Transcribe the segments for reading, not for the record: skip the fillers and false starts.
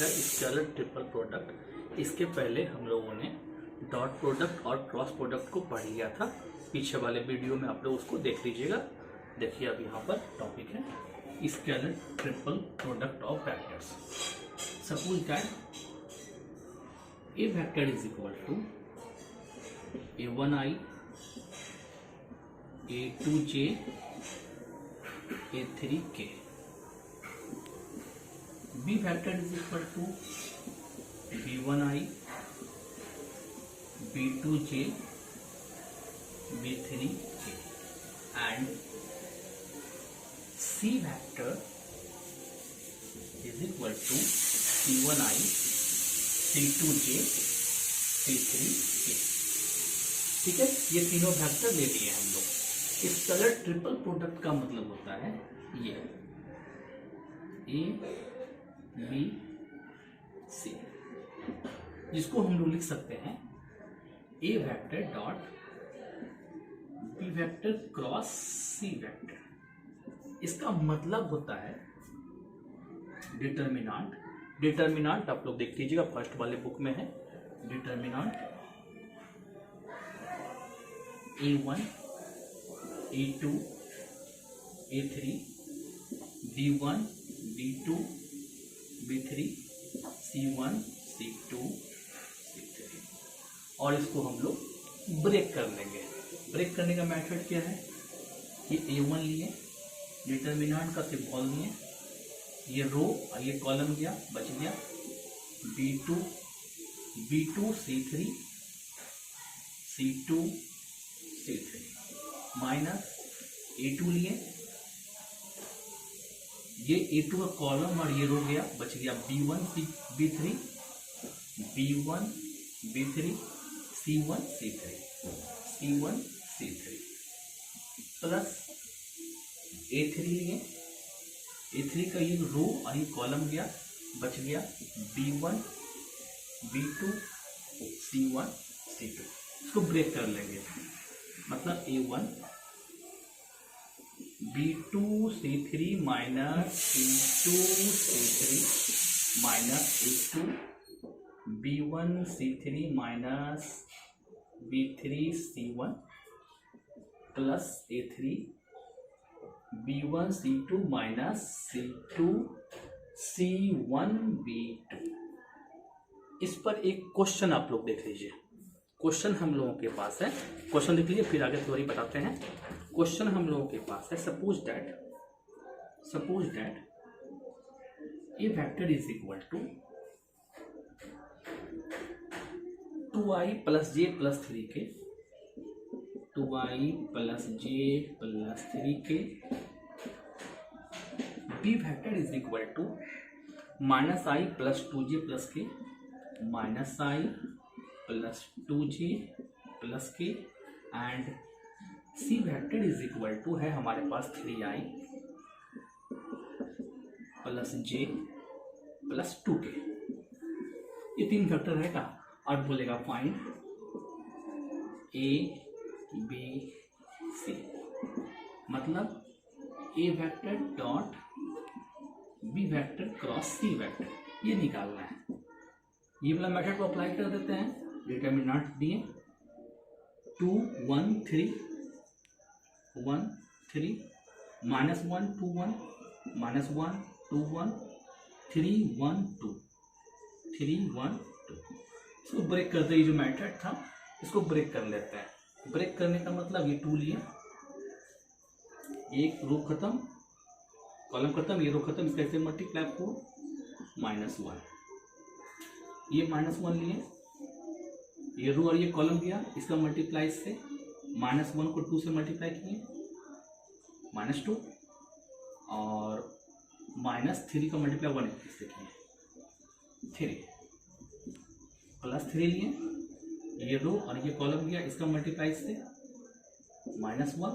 Vector scalar triple product. इसके पहले हम लोगों ने डॉट प्रोडक्ट और क्रॉस प्रोडक्ट को पढ़ लिया था। पीछे वाले वीडियो में आप लोग उसको देख लीजिएगा। देखिए अब यहाँ पर टॉपिक है scalar triple product of vectors. Suppose that A vector is equal to a1i, a2j, a3k. B vector is equal to b1i, b2j, b3k, and C vector is equal to c1i, c2j, c3k. ठीक है, ये तीनों vector ले लिए हम लोग। Scalar triple product का मतलब होता है ये ए बी सी, जिसको हम लोग लिख सकते हैं A vector dot B vector cross C vector. इसका मतलब होता है डिटर्मिनेंट। डिटर्मिनेंट आप लोग देख लीजिएगा, फर्स्ट वाले बुक में है। Determinant A1, A2, A3, B1, B2, B3, C1, C2, C3, और इसको हम लोग ब्रेक कर लेंगे। ब्रेक करने का मेथड क्या है? ये A1 लिए, डिटर्मिनेंट का सिंबल लिए, ये रो और ये कॉलम गया, बच गया B2, B2 C3, C2 C3 minus A2 लिए, ये A2 का कॉलम और ये रो गया, बच गया B1 B3, B1 B3, C1 C3, C1 C3 plus A3 लिए, A3 का ये रो और ये कॉलम गया, बच गया B1 B2 C1 C2। इसको ब्रेक कर लेंगे, मतलब A1 B2 C3 minus C2 C3 minus A2 B1 C3 minus B3 C1 plus A3 B1 C2 minus C2 C1 B2। इस पर एक क्वेश्चन आप लोग देख लीजिए। क्वेश्चन हम लोगों के पास है, क्वेश्चन देख लीजिए फिर आगे थ्योरी बताते हैं। क्वेश्चन हम लोगों के पास है, suppose that A vector is equal to 2i plus J plus 3k, 2i plus J plus 3k। B vector is equal to minus I plus 2j plus k, minus I plus 2j plus k, and C vector is equal to है हमारे पास 3i plus j plus 2k। ये तीन vector रहेगा और बोलेगा find ए B C, मतलब A vector dot B vector cross C vector ये निकालना है। ये वाला मेथड को अप्लाई कर देते हैं। डिटर्मिनेंट दिए 2 1 3 1 3 माइनस 1 2 1 माइनस 1 2 1 3 1 2 3 1 2। इसको ब्रेक करते ही जो मेथड था इसको ब्रेक कर लेते हैं। ब्रेक करने का मतलब ये 2 लिए, एक रो खत्म, कॉलम खत्म, ये रो खत्म, इसका ऐसे मल्टीप्लाई को माइनस 1, ये माइनस 1 लिए, ये रो और ये कॉलम दिया, इसका मल्टीप्लाई से माइनस 1 को 2 से मल्टीप्लाई किए, माइनस 2, और माइनस 3 का मल्टीप्लाई 1 से किए 3 प्लस 3 लिए, ये रो और ये कॉलम दिया, इसका मल्टीप्लाई से माइनस 1,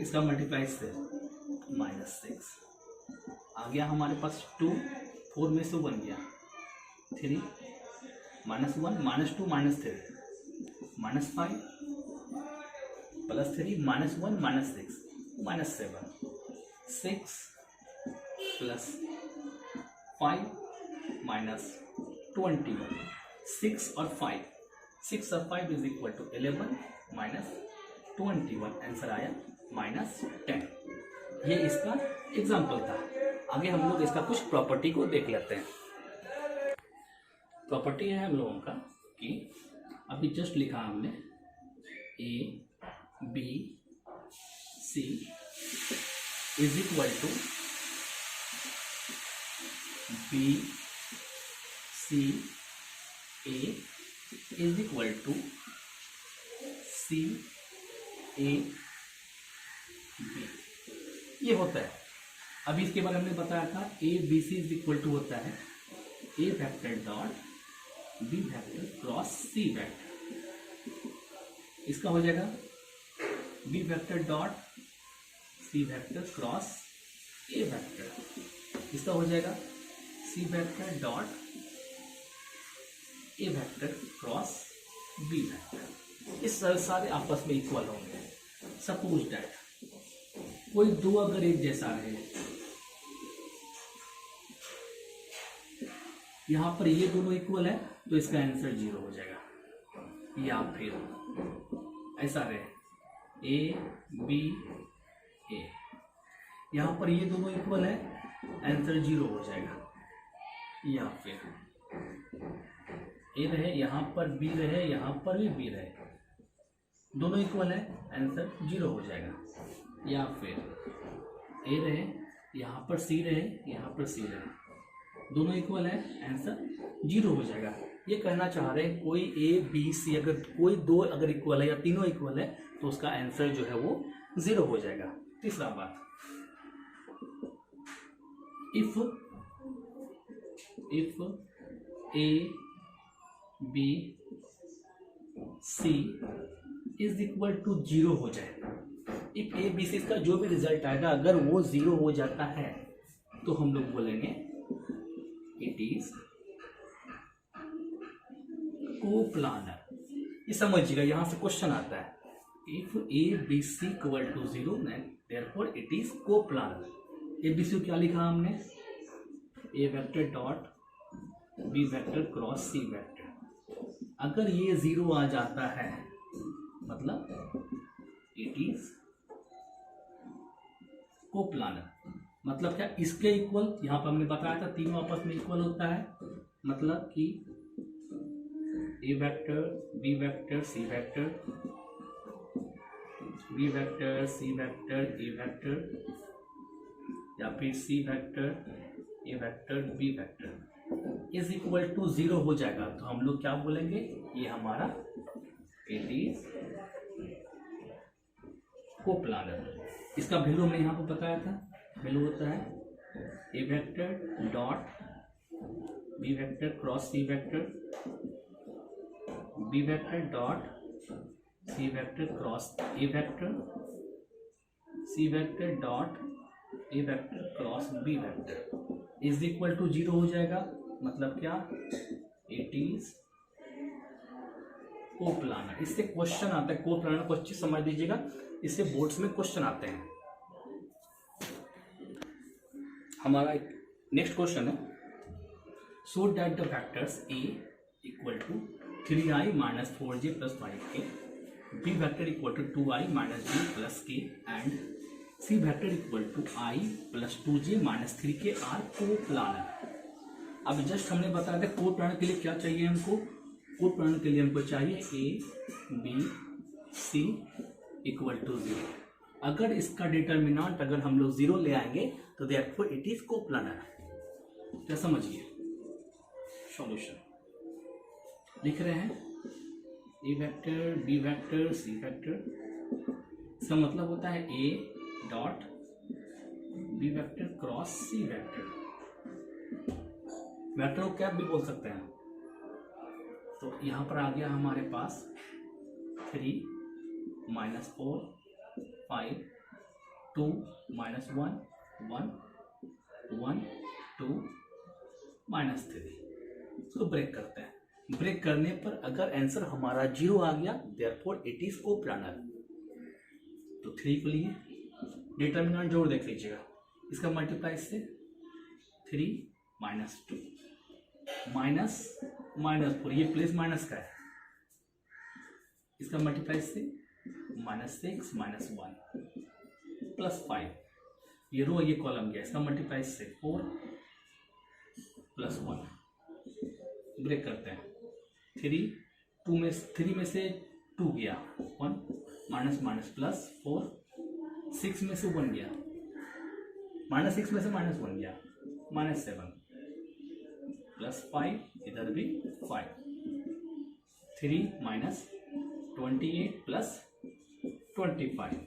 इसका मल्टीप्लाई से माइनस 6 आ गया हमारे पास 2, 4 में से 1 गया 3 minus 1 minus 2 minus 3 minus 5 plus 3 minus 1 minus 6 minus 7 6 plus 5 minus 21, 6 और 5 is equal to 11 minus 21, answer आया -10। ये इसका एग्जाम्पल था। आगे हम लोग इसका कुछ प्रॉपर्टी को देख लेते हैं। प्रॉपर्टी है हम लोगों का कि अभी जस्ट लिखा हमने A B C is equal to B C A is equal to C A B, ये होता है। अभी इसके बारे में हमने बताया था A B C is equal to होता है A vector dot B vector cross C vector. इसका हो जाएगा B vector dot C vector cross A vector. इसका हो जाएगा C vector dot A vector cross B vector. इस सारे आपस में इक्वल होंगे। सपोज दैट कोई दो अगर एक जैसा रहे, यहां पर ये दोनों इक्वल है तो इसका आंसर 0 हो जाएगा। या फिर ऐसा रहे A B A, यहां पर ये दोनों इक्वल है, आंसर 0 हो जाएगा। या फिर A रहे, यहां पर B रहे, यहां पर भी B रहे, दोनों इक्वल है, आंसर 0 हो जाएगा। या फिर A रहे, यहां पर C रहे, यहां पर C रहे, दोनों इक्वल है, आंसर 0 हो जाएगा। ये कहना चाह रहे हैं कोई A B C अगर कोई दो अगर इक्वल है या तीनों इक्वल है तो उसका आंसर जो है वो 0 हो जाएगा। तीसरा बात, if A B C is equal to 0 हो जाए, इफ A B C का जो भी रिजल्ट आएगा अगर वो 0 हो जाता है तो हम लोग बोलेंगे इट इज कोप्लानर। ये समझिएगा, यहां से क्वेश्चन आता है if A B C equal to 0 therefore it is coplanar. A B C क्या लिखा हमने, A vector dot B vector cross C vector. अगर ये 0 आ जाता है मतलब इट इज कोप्लानर। मतलब क्या, इसके इक्वल, यहां पर हमने बताया था तीनों आपस में इक्वल होता है, मतलब कि A vector B vector C vector, B vector C vector A vector, या फिर C vector A vector B vector is equal to 0 हो जाएगा तो हम लोग क्या बोलेंगे, ये हमारा इट इज कोप्लानर। इसका वैल्यू हमने यहाँ पर बताया था, वैल्यू होता है A vector dot B vector cross C vector, B vector dot C vector cross A vector, C vector dot A vector cross B vector is equal to 0 हो जाएगा। मतलब क्या, इट इज कोप्लानर। इससे question आता है, coplanar को अच्छी समझ दीजिएगा, इससे बोर्ड्स में क्वेश्चन आते हैं। हमारा नेक्स्ट क्वेश्चन है, show that the vectors A equal to 3i minus 4j plus 5k, B vector equal to 2i minus j plus k and C vector equal to i plus 2j minus 3k are coplanar. अब just हमने बताया था coplanar के लिए क्या चाहिए हमको, coplanar के लिए हमको चाहिए A B C equal to 0। अगर इसका डिटर्मिनेंट अगर हम लोग 0 ले आएंगे तो देयरफॉर इट इज कोप्लानर। क्या समझिए, सॉल्यूशन लिख रहे हैं A vector B vector C vector, इसका मतलब होता है A dot B vector cross C vector. Vector को क्या भी बोल सकते हैं। तो यहाँ पर आ गया हमारे पास 3 माइनस 4 5 2 माइनस 1 1 1 2 माइनस 3। इसको ब्रेक करते हैं। ब्रेक करने पर अगर आंसर हमारा 0 आ गया देयरफॉर इट इज कोप्लानर। तो 3 को लिए डिटर्मिनेंट जोड़ देख लीजिएगा, इसका मल्टीप्लाई से 3 माइनस 2 माइनस माइनस 4, ये प्लेस माइनस का है, इसका मल्टीप्लाई से -6 -1 +5, ये रो ये कॉलम गया, इसका मल्टीप्लाई से 4 +1, ब्रेक करते हैं। 3 में से 2 गया, 1 माइनस माइनस प्लस 4, 6 में से 1 गया, -6 में से -1 गया, -7 +5, इधर भी 5, 3 -28 +25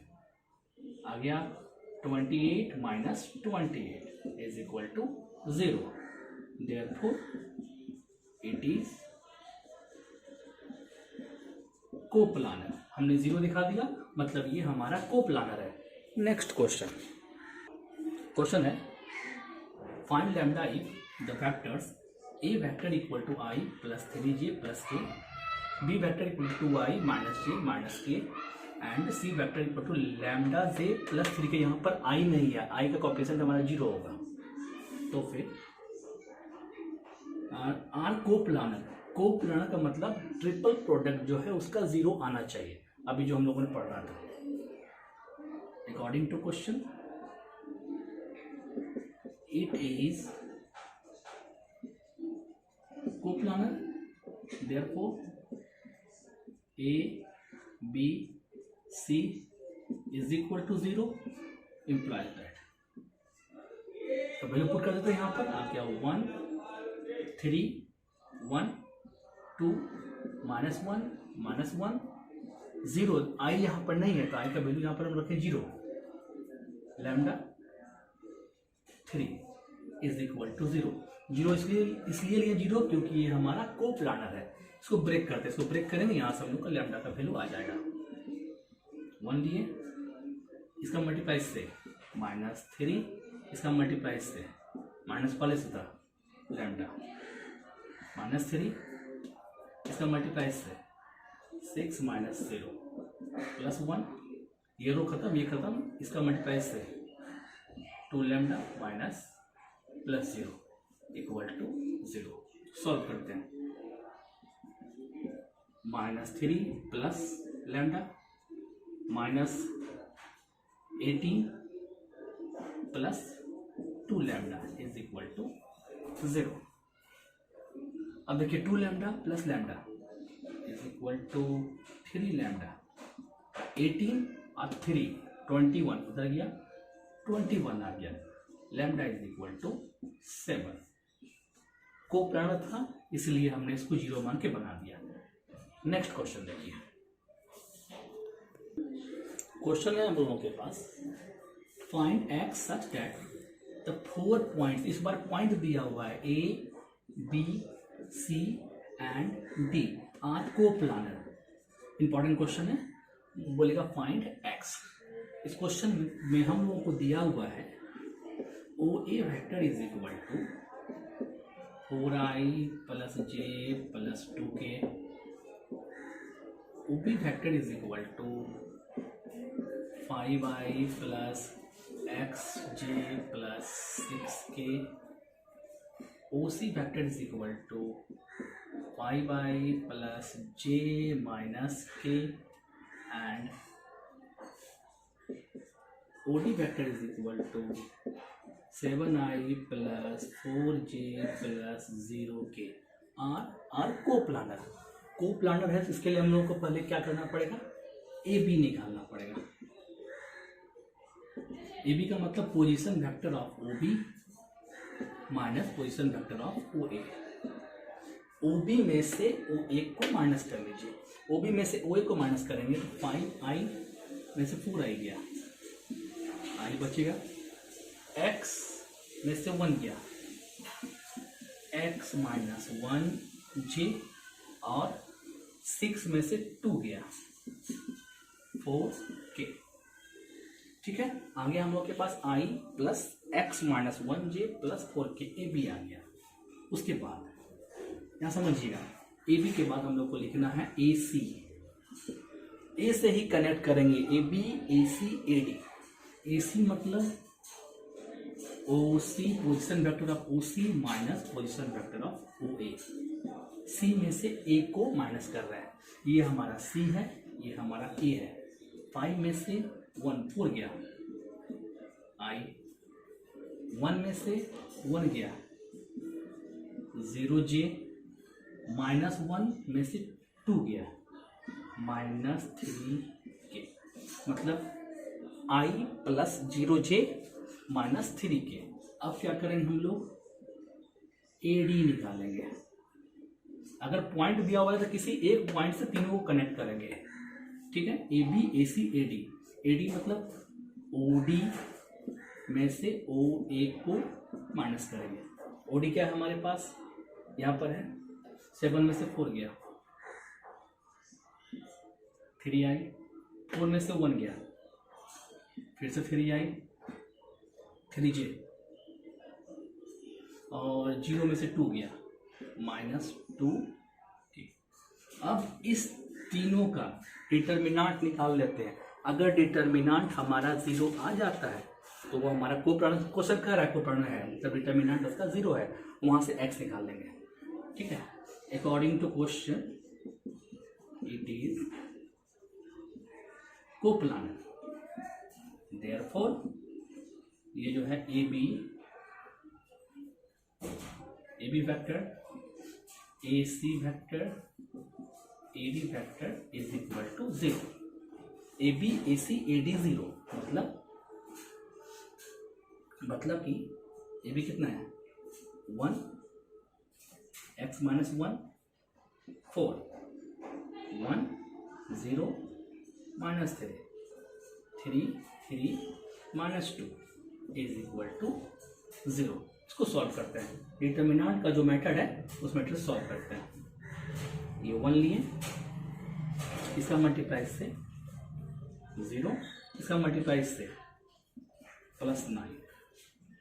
आ गया, 28 - 28 is equal to 0, therefore it is coplanar. हमने 0 दिखा दिया, मतलब ये हमारा कोप्लानर है। नेक्स्ट क्वेश्चन है, find lambda if the vectors a vector equal to I plus 3j plus k, b vector equal to I minus j minus k and c vector equal to lambda j plus 3k। यहाँ पर I नहीं है, I का coefficient हमारा 0 होगा, तो फिर are coplanar का मतलब ट्रिपल प्रोडक्ट जो है उसका 0 आना चाहिए, अभी जो हम लोगों ने पढ़ा था। According to question it is coplanar, therefore A B C is equal to 0 implies that। तो वैल्यू पुट कर देते हैं यहाँ पर, आ गया 1 3 1 2 -1 -1 0। I यहाँ पर नहीं है, तो I का वैल्यू यहाँ पर हम रखें 0, लैम्डा 3 इज इक्वल टू 0। 0 इसलिए लिए 0 क्योंकि ये हमारा कोप्लानर है। इसको ब्रेक करते हैं, इसको ब्रेक करेंगे, यहाँ से हम लोग का लैम्डा का वैल्यू आ जाएगा 1 लिए, इसका मल्टीप्लाई से -3, इसका मल्टीप्लाई से माइनस वाले से था लैम्डा -3, इसका मल्टीप्लाई से 6 - 0 +1, ये रो खत्म, ये खत्म, इसका मल्टीप्लाई से 2 lambda minus +0 equal to 0। Solve करते हैं, -3 plus lambda -18 plus 2 lambda is equal to 0। अब देखिए 2 lambda plus lambda is equal to 3 lambda, 18 और 3 21 उधर गया, 21 आ गया, lambda is equal to 7। Coplanar था इसलिए हमने इसको 0 मान के बना दिया। नेक्स्ट क्वेश्चन देखिए, क्वेश्चन है हम लोगों के पास, find X such that the 4 points, इस बार पॉइंट दिया हुआ है A B C and D are coplanar. Important question है, बोलेगा फाइंड एक्स। इस क्वेश्चन में हम लोगों को दिया हुआ है OA vector is equal to 4i plus j plus 2k, OB vector is equal to 5i plus xj plus 6k, OC vector is equal to 5i plus j minus k and OD vector is equal to 7i plus 4j plus 0k। Are coplanar है, तो इसके लिए हम लोगों को पहले क्या करना पड़ेगा, AB निकालना पड़ेगा। AB का मतलब position vector of OB minus position vector of OA। OB में से OA को माइनस कर लीजिए, OB में से OA को माइनस करेंगे तो 5i में से 4i गया, i बचेगा, x में से 1 गया, x - 1j और 6 में से 2 गया, 4k। ठीक है, आगे हम लोग के पास i plus x - 1j plus 4k AB आ गया। उसके बाद यहाँ समझिएगा, AB के बाद हम लोग को लिखना है AC, A से ही कनेक्ट करेंगे AB AC AD। AC मतलब OC position vector of OC minus position vector of OA। C में से A को माइनस कर रहा है, ये हमारा C है, ये हमारा A है। 5 में से 1 4 गया, I 1 में से 1 गया, 0J माइनस 1 में से 2 गया, माइनस 3K। मतलब I plus 0J minus 3K। अब क्या करेंगे हम लोग, AD निकालेंगे। अगर पॉइंट दिया हुआ है तो किसी एक पॉइंट से तीनों को कनेक्ट करेंगे, ठीक है। AB AC AD, AD मतलब OD में से OA को माइनस करेंगे। OD क्या है हमारे पास, यहाँ पर है, 7 में से 4 गया, 3 आई, 4 में से 1 गया, फिर से 3 आई, 3J, और 0 में से 2 गया, माइनस 2K। अब इस तीनों का डिटर्मिनांट निकाल लेते हैं। अगर डिटर्मिनांट हमारा 0 आ जाता है तो वो हमारा कोप्लानर, क्वेश्चन कह रहा है कोप्लानर है, मतलब डिटर्मिनांट उसका 0 है, वहां से x निकाल लेंगे, ठीक है। According to question it is coplanar, therefore ये जो है AB vector, AC vector, AD vector is equal to 0। AB AC AD 0 मतलब कि AB कितना है, 1, x minus 1 4, 1 0 minus 3 3 minus 2 is equal to 0। इसको सॉल्व करते हैं, डिटर्मिनेंट का जो मेथड है उस मेथड से सॉल्व करते हैं। ये 1 लिए, इसका मल्टीप्लाई से 0, इसका मल्टीप्लाई से प्लस 9,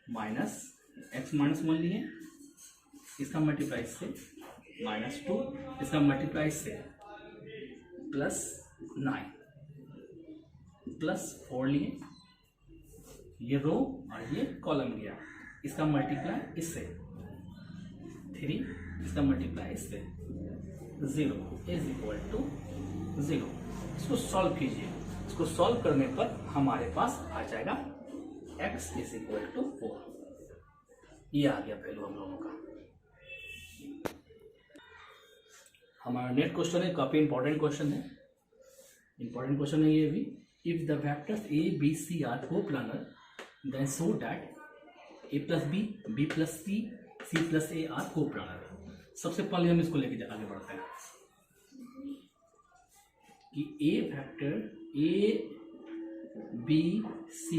माइनस x माइनस 1 लिए, इसका मल्टीप्लाई से माइनस 2, इसका मल्टीप्लाई से प्लस 9, प्लस 4 लिए, ये रो और ये कॉलम गया, इसका मल्टीप्लाई इससे 3, इसका मल्टीप्लाई इससे 0 इज इक्वल टू 0। इसको सॉल्व कीजिए, इसको सॉल्व करने पर हमारे पास आ जाएगा x इज इक्वल टू 4। ये आ गया वैल्यू हम लोगों का। हमारा नेक्स्ट क्वेश्चन है, काफी इंपॉर्टेंट क्वेश्चन है, ये भी। If the vectors A B C are coplanar then show that A plus B, B plus C, C plus A are coplanar। सबसे पहले हम इसको लेके आगे बढ़ते हैं कि A vector A B C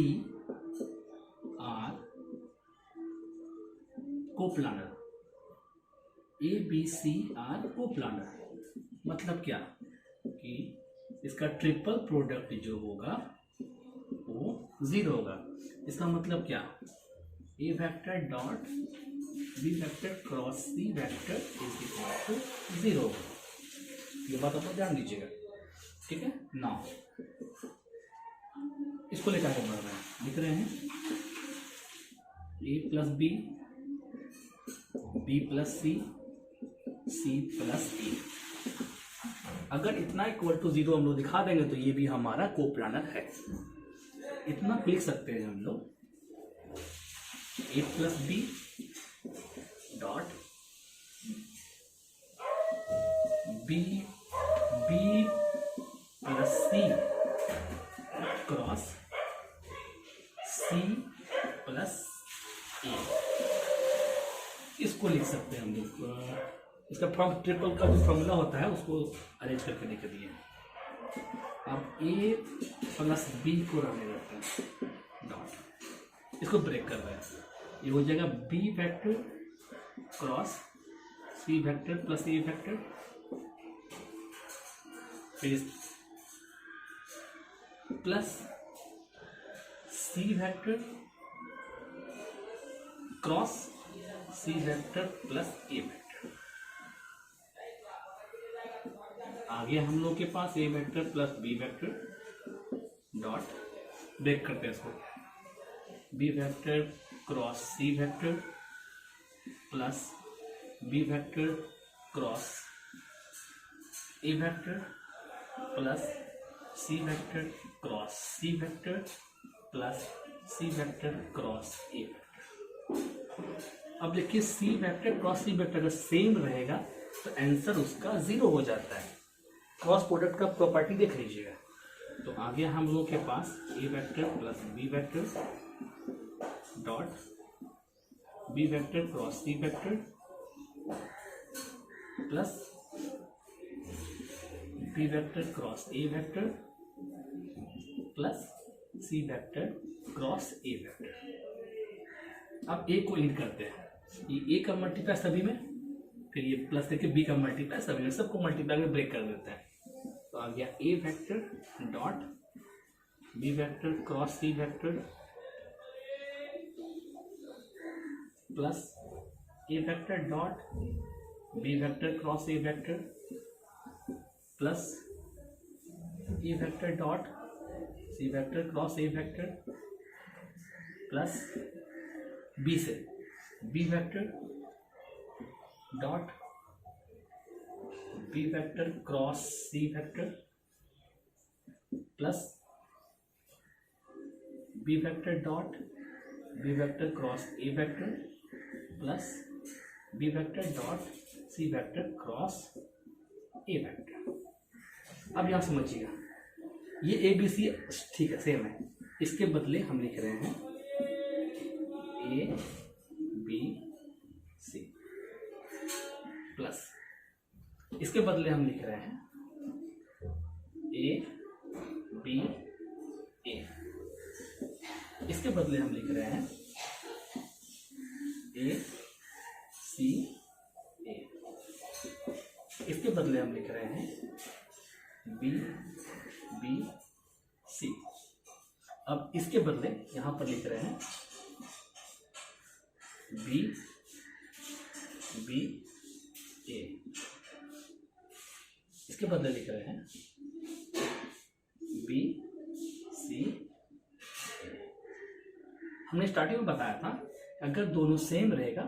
are coplanar, A B C are coplanar मतलब क्या कि इसका ट्रिपल प्रोडक्ट जो होगा वो 0 होगा। इसका मतलब क्या, A vector dot B vector cross C vector is equal to 0 होगा। ये बात आप ध्यान दीजिएगा, ठीक है। नाउ इसको लेकर आगे बढ़ रहे हैं, लिख रहे हैं A plus B, B plus C, C plus A। अगर इतना इक्वल टू 0 हम लोग दिखा देंगे तो ये भी हमारा कोप्लानर है। इतना लिख सकते हैं हम लोग, A plus B dot B plus C cross C plus A। इसको लिख सकते हैं हम लोग। इसका ट्रिपल का जो फॉर्मूला होता है उसको अरेंज करके लिख दिए। अब A प्लस B को रहने देते हैं डॉट, इसको ब्रेक कर रहे हैं, ये हो जाएगा B vector cross C vector plus A vector, फिर plus C vector cross C vector plus A vector. आगे हम लोग के पास A vector plus B vector dot break करते हैं इसको, B vector cross C vector plus B vector cross A vector plus C vector cross C vector plus C vector cross A vector. अब देखिए C vector cross C vector अगर same रहेगा तो answer उसका 0 हो जाता है। क्रॉस प्रोडक्ट का प्रॉपर्टी देख लीजिएगा। तो आ गया हम लोगों के पास A vector plus B vector dot B vector cross C vector plus B vector cross A vector plus C vector cross A vector. अब ए को इंड करते हैं, ये ए का मल्टीप्लाई सभी में, फिर ये प्लस देके बी का मल्टीप्लाई सभी में, सबको मल्टीप्लाई में ब्रेक कर देते हैं। तो आ गया A vector dot B vector cross C vector plus A vector dot B vector cross A vector plus A vector dot C vector cross A vector plus B से B vector dot B vector cross C vector plus B vector dot B vector cross A vector plus B vector dot C vector cross A vector. अब यहां समझिएगा ये ए B सी ठीक है same है, इसके बदले हम लिख रहे हैं ए बी सी प्लस इसके बदले हम लिख रहे हैं ए बी ए, इसके बदले हम लिख रहे हैं ए सी ए, इसके बदले हम लिख रहे हैं बी बी सी। अब इसके बदले यहां पर लिख रहे हैं बी बी ए, इसके बदले लिख रहे हैं बी सी ए। हमने स्टार्टिंग में बताया था अगर दोनों सेम रहेगा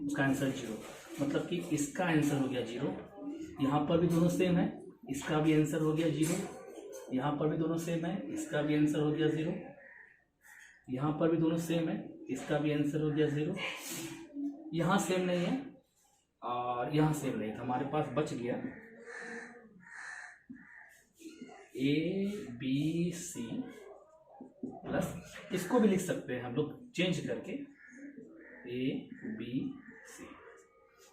उसका आंसर 0, मतलब कि इसका आंसर हो गया 0, यहाँ पर भी दोनों सेम है, इसका भी आंसर हो गया 0, यहाँ पर भी दोनों सेम है, इसका भी आंसर हो गया 0, यहाँ पर भी दोनों सेम है, इसका भी आंसर हो गया 0, यहाँ सेम नहीं है और यहाँ सेम नहीं, तो हमारे पास बच गया ए बी सी प्लस, इसको भी लिख सकते हैं हम लोग चेंज करके ए बी सी,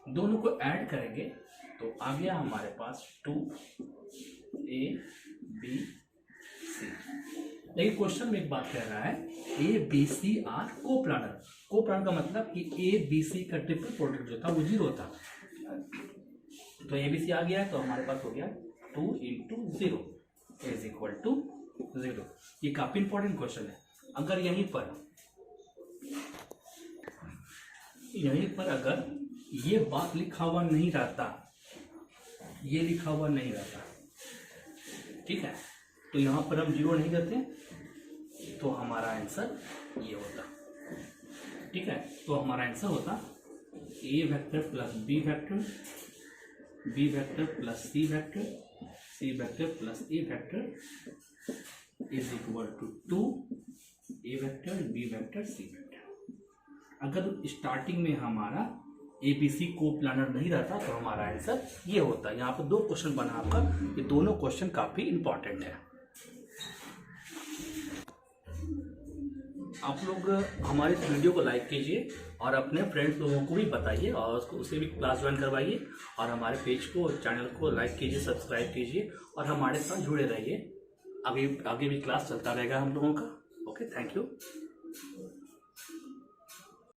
दोनों को ऐड करेंगे तो आ गया हमारे पास 2 ए बी सी। लेकिन क्वेश्चन में एक बात कह रहा है A B C are coplanar. Coplanar का मतलब कि ए बी सी का ट्रिपल प्रोडक्ट जो था वो 0 था, तो ए बी सी आ गया तो हमारे पास हो गया 2 × 0 इज इक्वल टू 0। ये काफी इंपॉर्टेंट क्वेश्चन है। अगर यहीं पर अगर ये बात लिखा हुआ नहीं रहता, ये लिखा हुआ नहीं रहता, ठीक है, तो यहां पर हम 0 नहीं करते तो हमारा आंसर ये होता, ठीक है। तो हमारा आंसर होता A vector plus B vector, B vector plus C vector, C vector plus A vector is equal to 2 A vector B vector C vector. अगर स्टार्टिंग में हमारा एबीसी कोप्लानर नहीं रहता तो हमारा आंसर ये होता। यहाँ पर 2 क्वेश्चन बना आपका, ये दोनों क्वेश्चन काफी इंपॉर्टेंट है। आप लोग हमारे इस वीडियो को लाइक कीजिए और अपने फ्रेंड्स लोगों को भी बताइए और उसको उसे भी क्लास ज्वाइन करवाइए, और हमारे पेज को चैनल को लाइक कीजिए, सब्सक्राइब कीजिए और हमारे साथ जुड़े रहिए। आगे भी क्लास चलता रहेगा हम लोगों का। Okay, thank you.